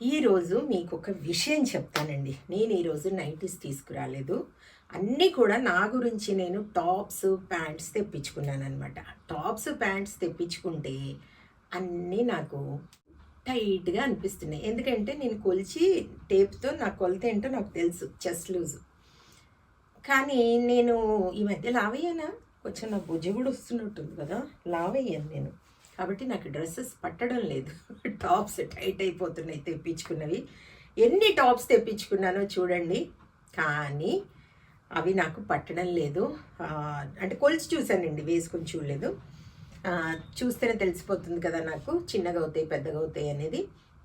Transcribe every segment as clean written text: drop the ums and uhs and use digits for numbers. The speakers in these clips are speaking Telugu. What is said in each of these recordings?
ఈరోజు మీకు ఒక విషయం చెప్తానండి. నేను ఈరోజు నైటీస్ తీసుకురాలేదు. అన్నీ కూడా నా గురించి నేను టాప్స్, ప్యాంట్స్ తెప్పించుకున్నానమాట. టాప్స్, ప్యాంట్స్ తెప్పించుకుంటే అన్నీ నాకు టైట్‌గా అనిపిస్తున్నాయి. ఎందుకంటే నేను కొలిచి టేప్‌తో నా కొలత ఏంటో నాకు తెలుసు, చెస్ట్ లూజ్. కానీ నేను ఈ మధ్య లావయ్యానా? కొంచెం నా భుజ కూడా వస్తున్నట్టుంది కదా! లావయ్యాను నేను. కాబట్టి నాకు డ్రెస్సెస్ పట్టడం లేదు. టాప్స్ టైట్ అయిపోతున్నాయి తెప్పించుకున్నవి. ఎన్ని టాప్స్ తెప్పించుకున్నానో చూడండి. కానీ అవి నాకు పట్టడం లేదు. అంటే కొలిచి చూశానండి, వేసుకొని చూడలేదు. చూస్తేనే తెలిసిపోతుంది కదా నాకు చిన్నగా అవుతాయి, పెద్దగా అవుతాయి అనేది.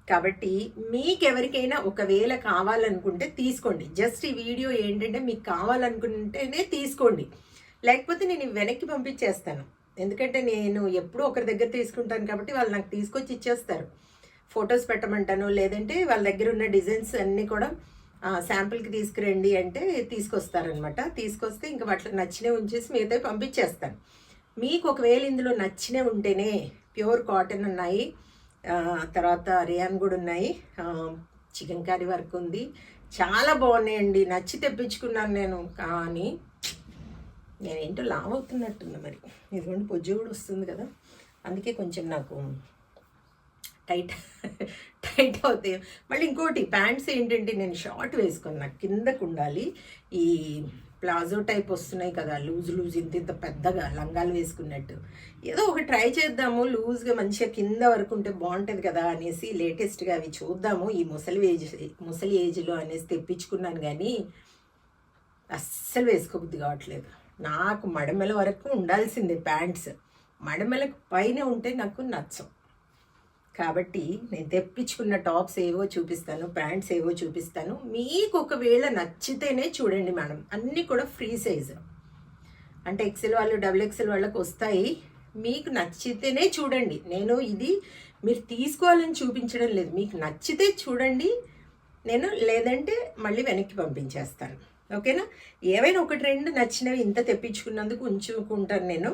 కాబట్టి మీకెవరికైనా ఒకవేళ కావాలనుకుంటే తీసుకోండి. జస్ట్ ఈ వీడియో ఏంటంటే మీకు కావాలనుకుంటేనే తీసుకోండి. లేకపోతే నేను వెనక్కి పంపించేస్తాను. ఎందుకంటే నేను ఎప్పుడూ ఒకరి దగ్గర తీసుకుంటాను కాబట్టి వాళ్ళు నాకు తీసుకొచ్చి ఇచ్చేస్తారు. ఫొటోస్ పెట్టమంటాను, లేదంటే వాళ్ళ దగ్గర ఉన్న డిజైన్స్ అన్నీ కూడా శాంపుల్కి తీసుకురండి అంటే తీసుకొస్తారనమాట. తీసుకొస్తే ఇంకా వాటిలో నచ్చినవి ఉంచేసి మిగతావి పంపించేస్తాను. మీకు ఒకవేళ ఇందులో నచ్చినవి ఉంటేనే ప్యూర్ కాటన్ ఉన్నాయి, తర్వాత రియాన్ కూడా ఉన్నాయి, చికెన్ కర్రీ వర్క్ ఉంది, చాలా బాగున్నాయండి. నచ్చి తెప్పించుకున్నాను నేను. కానీ నేనేంటో లావ్ అవుతున్నట్టున్నా మరి. ఇదిగోండి పొజ్జు కూడా వస్తుంది కదా, అందుకే కొంచెం నాకు టైట్ అవుతాయి. మళ్ళీ ఇంకోటి ప్యాంట్స్ ఏంటంటే నేను షార్ట్ వేసుకున్నా, కిందకు ఉండాలి. ఈ ప్లాజో టైప్ వస్తున్నాయి కదా, లూజ్ ఇంత పెద్దగా లంగాలు వేసుకున్నట్టు. ఏదో ఒక ట్రై చేద్దాము, లూజ్గా మంచిగా కింద వరకు ఉంటే బాగుంటుంది కదా అనేసి లేటెస్ట్గా అవి చూద్దాము ఈ ముసలి ఏజ్లో అనేసి తెప్పించుకున్నాను. కానీ అస్సలు వేసుకోబుద్ధి కావట్లేదు. నాకు మడమెల వరకు ఉండాల్సిందే ప్యాంట్స్. మడమెలకు పైన ఉంటే నాకు నచ్చం. కాబట్టి నేను తెప్పించుకున్న టాప్స్ ఏవో చూపిస్తాను, ప్యాంట్స్ ఏవో చూపిస్తాను. మీకు ఒకవేళ నచ్చితేనే చూడండి మేడం. అన్నీ కూడా ఫ్రీ సైజు, అంటే ఎక్సెల్ వాళ్ళు డబుల్ ఎక్సెల్ వాళ్ళకి వస్తాయి. మీకు నచ్చితేనే చూడండి. నేను ఇది మీరు తీసుకోవాలని చూపించడం లేదు, మీకు నచ్చితే చూడండి. నేను లేదంటే మళ్ళీ వెనక్కి పంపించేస్తాను. ఓకేనా? ఏవైనా ఒకటి రెండు నచ్చినవి ఇంత తెప్పించుకున్నందుకు ఉంచుకుంటాను, నేను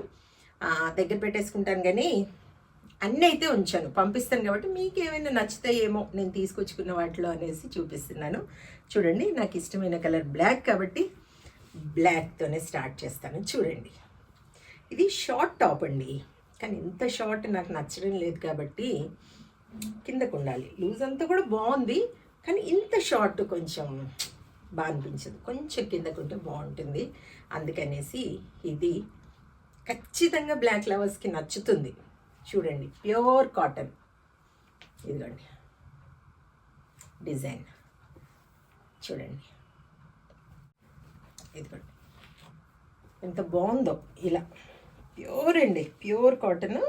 దగ్గర పెట్టేసుకుంటాను. కానీ అన్నీ అయితే ఉంచాను, పంపిస్తాను. కాబట్టి మీకు ఏమైనా నచ్చుతాయేమో నేను తీసుకొచ్చుకున్న వాటిలో అనేసి చూపిస్తున్నాను. చూడండి, నాకు ఇష్టమైన కలర్ బ్లాక్ కాబట్టి బ్లాక్తోనే స్టార్ట్ చేస్తాను. చూడండి, ఇది షార్ట్ టాప్ అండి. కానీ ఇంత షార్ట్ నాకు నచ్చడం లేదు కాబట్టి కిందకు ఉండాలి. లూజ్ అంతా కూడా బాగుంది, కానీ ఇంత షార్ట్ కొంచెం బాగా అనిపించదు. కొంచెం కిందకుంటే బాగుంటుంది. అందుకనేసి ఇది ఖచ్చితంగా బ్లాక్ లవర్స్కి నచ్చుతుంది. చూడండి, ప్యూర్ కాటన్. ఇదిగోండి డిజైన్, చూడండి ఇదిగోండి ఎంత బాగుందో. ఇలా ప్యూర్ అండి, ప్యూర్ కాటన్.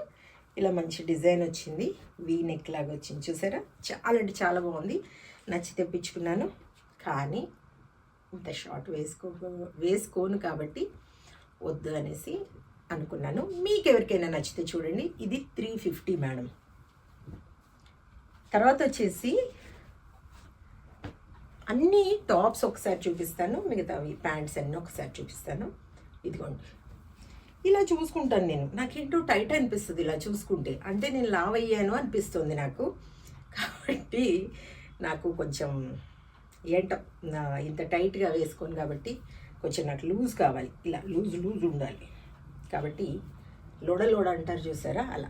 ఇలా మంచి డిజైన్ వచ్చింది, వీ నెక్ లాగా వచ్చింది. చూసారా, చాలా అంటే చాలా బాగుంది. నచ్చి తెప్పించుకున్నాను. కానీ ఇంత షార్ట్ వేసుకోను కాబట్టి వద్దు అనేసి అనుకున్నాను. మీకు ఎవరికైనా నచ్చితే చూడండి. ఇది 350 మేడం. తర్వాత వచ్చేసి అన్ని టాప్స్ ఒకసారి చూపిస్తాను, మిగతావి ప్యాంట్స్ అన్నీ ఒకసారి చూపిస్తాను. ఇదిగోండి, ఇలా చూసుకుంటాను నేను. నాకేంటో టైట్ అనిపిస్తుంది ఇలా చూసుకుంటే, అంటే నేను లావ్ అయ్యాను అనిపిస్తుంది నాకు. కాబట్టి నాకు కొంచెం ఏంటో ఇంత టైట్గా వేసుకోను కాబట్టి కొంచెం నాకు లూజ్ కావాలి. ఇలా లూజ్ ఉండాలి. కాబట్టి లోడ అంటారు చూసారా, అలా.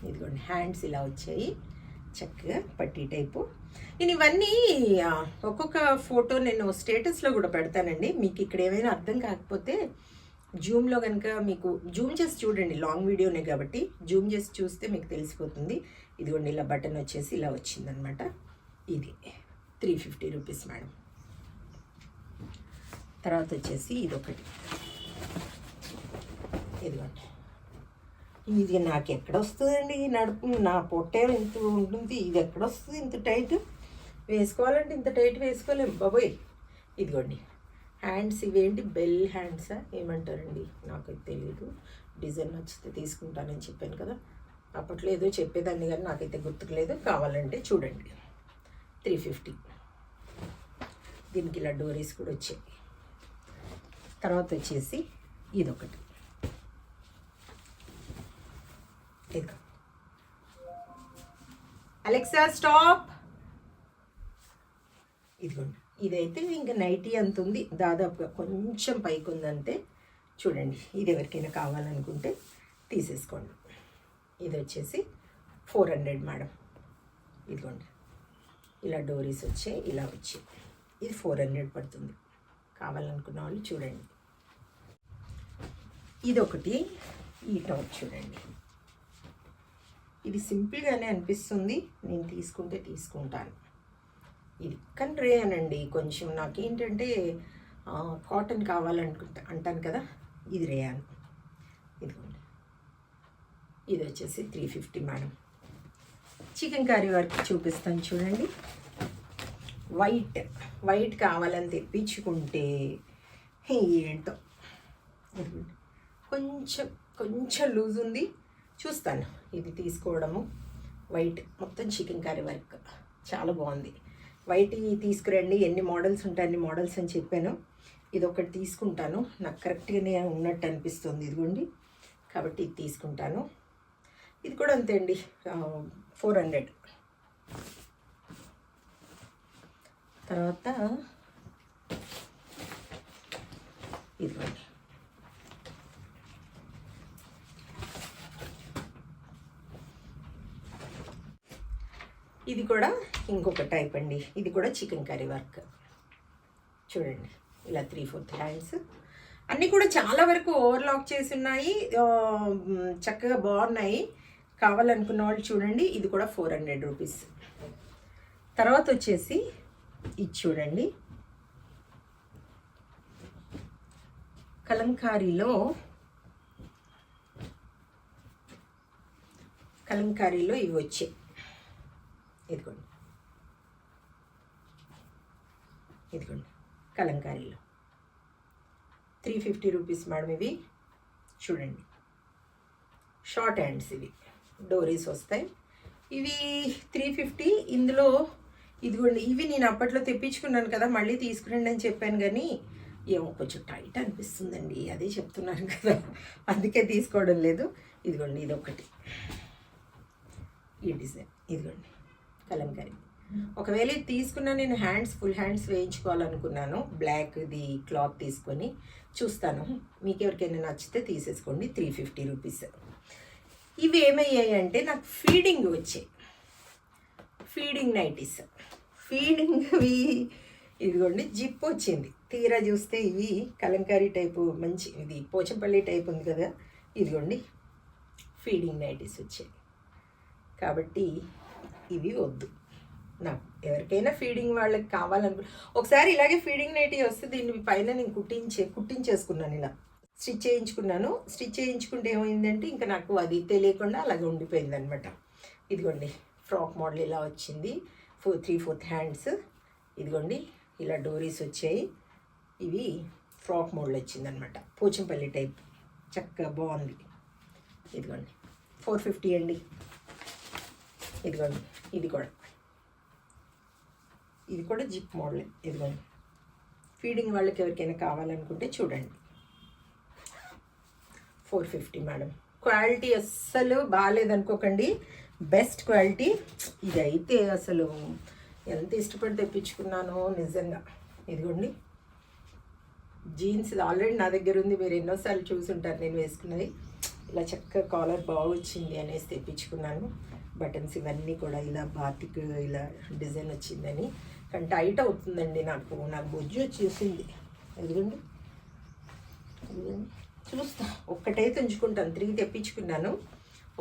ఇదిగోండి, హ్యాండ్స్ ఇలా వచ్చాయి చక్కగా పట్టీ టైపు. నేను ఇవన్నీ ఒక్కొక్క ఫోటో నేను స్టేటస్లో కూడా పెడతానండి. మీకు ఇక్కడ ఏమైనా అర్థం కాకపోతే జూమ్లో కనుక మీకు జూమ్ చేసి చూడండి, లాంగ్ వీడియోనే కాబట్టి జూమ్ చేసి చూస్తే మీకు తెలిసిపోతుంది. ఇదిగోండి, ఇలా బటన్ వచ్చేసి ఇలా వచ్చిందనమాట. ఇది 350 రూపీస్ మేడం. తర్వాత వచ్చేసి ఇదొకటి, ఇదిగోండి. ఇది నాకు ఎక్కడ వస్తుందండి నడుపు, నా పొట్టే ఇంత ఉంటుంది. ఇది ఎక్కడ వస్తుంది ఇంత టైట్? వేసుకోవాలంటే ఇంత టైట్ వేసుకోలేము బాబోయ్. ఇదిగోండి హ్యాండ్స్, ఇవేంటి బెల్ హ్యాండ్సా ఏమంటారండి, నాకు తెలియదు. డిజైన్ నచ్చితే తీసుకుంటానని చెప్పాను కదా, అప్పట్లో ఏదో చెప్పేదాన్ని కానీ నాకైతే గుర్తుకులేదు. కావాలంటే చూడండి, 350. దీనికి ఇలా డోరీస్ కూడా వచ్చాయి. తర్వాత వచ్చేసి ఇదొకటి, ఇదిగో అలెక్సా స్టాప్. ఇదిగోండి, ఇదైతే ఇంకా నైటీ అంత ఉంది, దాదాపుగా కొంచెం పైకి ఉందంతే. చూడండి, ఇది ఎవరికైనా కావాలనుకుంటే తీసేసుకోండి. ఇది వచ్చేసి 400 మేడం. ఇదిగోండి, ఇలా డోరీస్ వచ్చాయి, ఇలా వచ్చాయి. ఇది 400 పడుతుంది. కావాలనుకున్న వాళ్ళు చూడండి. ఇదొకటి, ఈ టాప్ చూడండి. ఇది సింపుల్గానే అనిపిస్తుంది, నేను తీసుకుంటే తీసుకుంటాను. ఇది కానీ రేయనండి, కొంచెం నాకేంటంటే కాటన్ అంటాను కదా, ఇది రేయాన్. ఇదిగోండి, ఇది వచ్చేసి 350 మేడం. చికెన్ కర్రీ వర్క్ చూపిస్తాను చూడండి. వైట్ కావాలని తెప్పించుకుంటే ఏంటో, ఇదిగోండి, కొంచెం లూజ్ ఉంది. చూస్తాను ఇది తీసుకోవడము. వైట్ మొత్తం చికెన్ కర్రీ వర్క్ చాలా బాగుంది. వైట్ తీసుకురండి, ఎన్ని మోడల్స్ ఉంటాయి అన్ని మోడల్స్ అని చెప్పాను. ఇది ఒకటి తీసుకుంటాను, నాకు కరెక్ట్గానే ఉన్నట్టు అనిపిస్తుంది. ఇదిగోండి, కాబట్టి ఇది తీసుకుంటాను. ఇది కూడా అంతే అండి, 400. తర్వాత ఇదిగోండి, ఇది కూడా ఇంకొక టైప్ అండి. ఇది కూడా చికెన్ కర్రీ వర్క్ చూడండి. ఇలా 3/4 హ్యాండ్స్ అన్నీ కూడా చాలా వరకు ఓవర్లాక్ చేసి ఉన్నాయి, చక్కగా బాగున్నాయి. కావాలనుకున్న వాళ్ళు చూడండి. ఇది కూడా 400 రూపీస్. తర్వాత వచ్చేసి ఇది చూడండి, కలంకారీలో ఇవి వచ్చాయి. ఇదిగోండి కలంకారీలో 350 రూపీస్ మేడం. ఇవి చూడండి, షార్ట్ హ్యాండ్స్, ఇవి డోరీస్ వస్తాయి. ఇవి 350. ఇందులో ఇదిగోండి, ఇవి నేను అప్పట్లో తెప్పించుకున్నాను కదా, మళ్ళీ తీసుకురండి అని చెప్పాను, కానీ ఏమో కొంచెం టైట్ అనిపిస్తుందండి, అదే చెప్తున్నాను కదా, అందుకే తీసుకోవడం లేదు. ఇదిగోండి, ఇదొకటి, ఈ డిజైన్. ఇదిగోండి కలంకారీ. ఒకవేళ ఇది తీసుకున్నా నేను ఫుల్ హ్యాండ్స్ వేయించుకోవాలనుకున్నాను. బ్లాక్ ఇది క్లాత్ తీసుకొని చూస్తాను, మీకు ఎవరికైనా నచ్చితే తీసేసుకోండి. 350 రూపీస్. ఇవి ఏమయ్యాయి అంటే నాకు ఫీడింగ్ వచ్చాయి, ఫీడింగ్ నైటీస్. ఫీడింగ్వి ఇదిగోండి, జిప్ వచ్చింది. తీరా చూస్తే ఇవి కలంకారీ టైపు, మంచి ఇది పోచంపల్లి టైప్ ఉంది కదా, ఇదిగోండి ఫీడింగ్ నైటీస్ వచ్చాయి. కాబట్టి ఇవి వద్దు నాకు. ఎవరికైనా ఫీడింగ్ వాళ్ళకి ఒకసారి ఇలాగే ఫీడింగ్ నైటీ వస్తే దీన్ని పైన నేను కుట్టించేసుకున్నాను, ఇలా స్టిచ్ చేయించుకుంటే ఏమైందంటే ఇంకా నాకు అది తెలియకుండా అలాగే ఉండిపోయింది అనమాట. ఇదిగోండి, ఫ్రాక్ మోడల్ ఇలా వచ్చింది, 3/4 హ్యాండ్స్. ఇదిగోండి, ఇలా డోరీస్ వచ్చాయి. ఇవి ఫ్రాక్ మోడల్ వచ్చిందనమాట, పోచంపల్లి టైప్, చక్కగా బాగుంది. ఇదిగోండి 450 అండి. ఇదిగోండి, ఇది కూడా జిప్ మోడల్. ఇదిగోండి, ఫీడింగ్ వాళ్ళకి ఎవరికైనా కావాలనుకుంటే చూడండి. 450 మేడం. క్వాలిటీ అస్సలు బాగాలేదనుకోకండి, బెస్ట్ క్వాలిటీ. ఇదైతే అసలు ఎంత ఇష్టపడి తెప్పించుకున్నానో నిజంగా. ఇదిగోండి, జీన్స్ ఇది ఆల్రెడీ నా దగ్గర ఉంది, మీరు ఎన్నోసార్లు చూసుంటారు నేను వేసుకున్నది. ఇలా చక్కగా కాలర్ బాగా వచ్చింది అనేసి తెప్పించుకున్నాను. బటన్స్ ఇవన్నీ కూడా ఇలా బాతిక్ ఇలా డిజైన్ వచ్చిందని. కానీ టైట్ అవుతుందండి, నాకు బొజ్జు వచ్చేసింది. ఎందుకండి చూస్తా, ఒక్కటైతే ఉంచుకుంటాను. 3 తెప్పించుకున్నాను,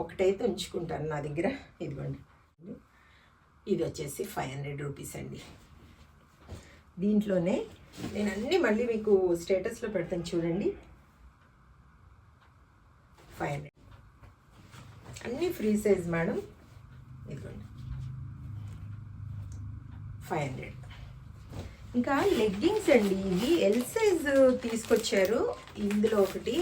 ఒకటైతే ఉంచుకుంటాను నా దగ్గర. ఇదిగోండి, ఇది వచ్చేసి 500 రూపీస్ అండి. దీంట్లోనే నేను అన్నీ మళ్ళీ మీకు స్టేటస్లో పెడతాను చూడండి. 500 అన్నీ ఫ్రీ సైజ్ మేడం. ఇదిగోండి 500. ఇంకా లెగ్గింగ్స్ అండి, ఇవి ఎల్ సైజ్ తీసుకొచ్చారు. ఇందులో ఒకటి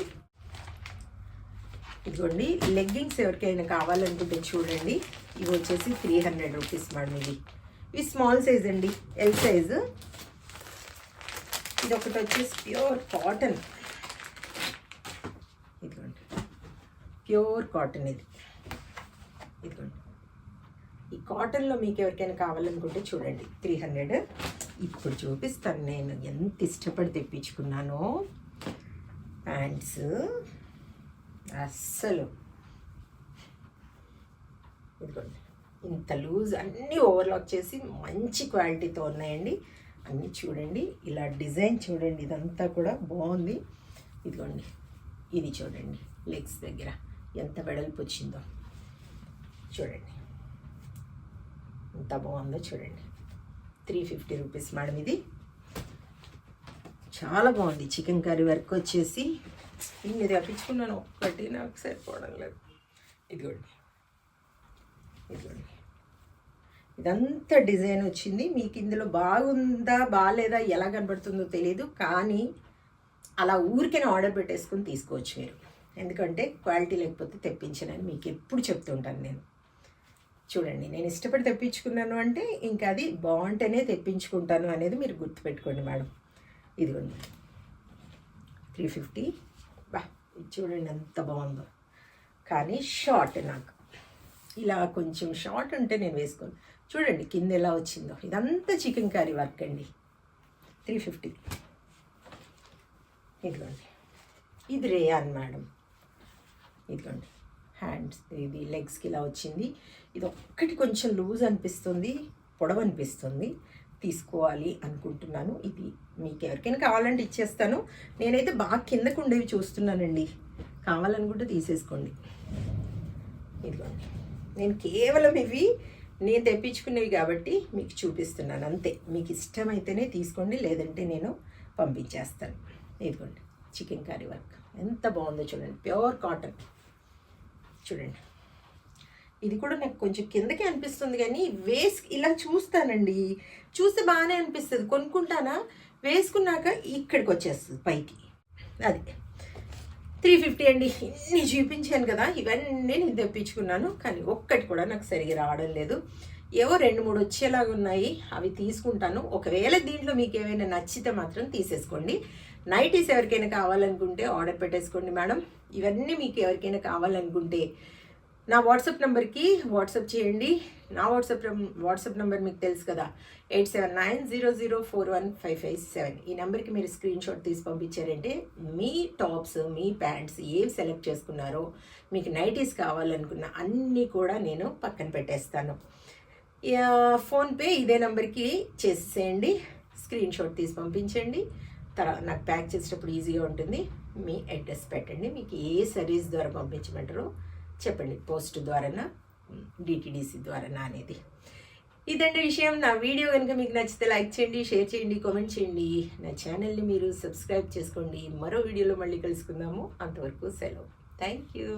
ఇదిగోండి, లెగ్గింగ్స్ ఎవరికైనా కావాలనుకుంటే చూడండి. ఇవి వచ్చేసి 300 రూపీస్ మేడం. ఇవి స్మాల్ సైజ్ అండి, ఎల్ సైజు. ఇది ఒకటి వచ్చేసి ప్యూర్ కాటన్. ఇదిగోండి, ప్యూర్ కాటన్ ఇది. ఇదిగోండి, ఈ కాటన్లో మీకు ఎవరికైనా కావాలనుకుంటే చూడండి 300. ఇప్పుడు చూపిస్తాను నేను ఎంత ఇష్టపడి తెప్పించుకున్నానో ప్యాంట్స్. అస్సలు ఇదిగోండి ఇంత లూజ్, అన్నీ ఓవర్లాక్ చేసి మంచి క్వాలిటీతో ఉన్నాయండి. అన్నీ చూడండి, ఇలా డిజైన్ చూడండి, ఇదంతా కూడా బాగుంది. ఇదిగోండి ఇది చూడండి, లెగ్స్ దగ్గర ఎంత వెడల్పు వచ్చిందో చూడండి, ఎంత బాగుందో చూడండి. 350 రూపీస్ మేడం. ఇది చాలా బాగుంది. చికెన్ కర్రీ వర్క్ వచ్చేసి ఇన్ని తెప్పించుకున్నాను, ఒక్కటి నాకు సరిపోవడం లేదు. ఇదిగోండి ఇదిగోండి ఇదంతా డిజైన్ వచ్చింది. మీకు ఇందులో బాగుందా బాగాలేదా ఎలా కనబడుతుందో తెలియదు, కానీ అలా ఊరికైనా ఆర్డర్ పెట్టేసుకుని తీసుకోవచ్చు మీరు. ఎందుకంటే క్వాలిటీ లేకపోతే తెప్పించనని మీకు ఎప్పుడు చెప్తుంటాను నేను. చూడండి, నేను ఇష్టపడి తెప్పించుకున్నాను అంటే ఇంకా అది బాగుంటేనే తెప్పించుకుంటాను అనేది మీరు గుర్తుపెట్టుకోండి మేడం. ఇదిగోండి 350. బా ఇది చూడండి ఎంత బాగుందో, కానీ షార్ట్ నాకు ఇలా కొంచెం షార్ట్ ఉంటే నేను వేసుకోను. చూడండి కింద ఎలా వచ్చిందో, ఇదంతా చికెన్ కర్రీ వర్క్ అండి. 350. ఇదిగోండి ఇది రేయాన్ మేడం. ఇదిగోండి హ్యాండ్స్, ఇది లెగ్స్కి ఇలా వచ్చింది. ఇది ఒక్కటి కొంచెం లూజ్ అనిపిస్తుంది, పొడవు అనిపిస్తుంది, తీసుకోవాలి అనుకుంటున్నాను. ఇది మీకు ఎవరికైనా కావాలంటే ఇచ్చేస్తాను. నేనైతే బాగా కిందకు ఉండేవి చూస్తున్నానండి, కావాలనుకుంటే తీసేసుకోండి. ఇదిగోండి నేను కేవలం ఇవి నేను తెప్పించుకునేవి కాబట్టి మీకు చూపిస్తున్నాను అంతే. మీకు ఇష్టమైతేనే తీసుకోండి, లేదంటే నేను పంపించేస్తాను. ఇదిగోండి చికెన్ కర్రీ వర్క్ ఎంత బాగుందో చూడండి, ప్యూర్ కాటన్. చూడండి ఇది కూడా నాకు కొంచెం కిందకే అనిపిస్తుంది, కానీ ఇలా చూస్తానండి, చూస్తే బాగానే అనిపిస్తుంది, కొనుక్కుంటానా, వేసుకున్నాక ఇక్కడికి వచ్చేస్తుంది పైకి. అది 350 అండి. ఇన్ని చూపించాను కదా, ఇవన్నీ నేను తెప్పించుకున్నాను, కానీ ఒక్కటి కూడా నాకు సరిగా రావడం లేదు. ఏవో 2-3 వచ్చేలాగా ఉన్నాయి, అవి తీసుకుంటాను. ఒకవేళ దీంట్లో మీకు ఏమైనా నచ్చితే మాత్రం తీసేసుకోండి. నైటీస్ ఎవరికైనా కావాలనుకుంటే ఆర్డర్ పెట్టేసుకోండి మేడం. ఇవన్నీ మీకు ఎవరికైనా కావాలనుకుంటే నా వాట్సాప్ నెంబర్కి వాట్సాప్ చేయండి. నా వాట్సాప్ నెంబర్ మీకు తెలుసు కదా, 8790041557. ఈ నెంబర్కి మీరు స్క్రీన్ షాట్ తీసి పంపించారంటే మీ టాప్స్, మీ ప్యాంట్స్ ఏవి సెలెక్ట్ చేసుకున్నారో, మీకు నైటీస్ కావాలనుకున్న అన్నీ కూడా నేను పక్కన పెట్టేస్తాను. ఫోన్పే ఇదే నెంబర్కి చేసేసేయండి, స్క్రీన్ షాట్ తీసి పంపించండి. తర్వాత నాకు ప్యాక్ చేసేటప్పుడు ఈజీగా ఉంటుంది. మీ అడ్రస్ పెట్టండి, మీకు ఏ సర్వీస్ ద్వారా పంపించమంటారో చెప్పండి, పోస్ట్ ద్వారానా డిటిడిసి ద్వారానా అనేది. ఇదండి విషయం. నా వీడియో కనుక మీకు నచ్చితే లైక్ చేయండి, షేర్ చేయండి, కామెంట్ చేయండి. నా ఛానల్ని మీరు సబ్స్క్రైబ్ చేసుకోండి. మరో వీడియోలో మళ్ళీ కలుసుకుందాము. అంతవరకు సెలవు. Thank you.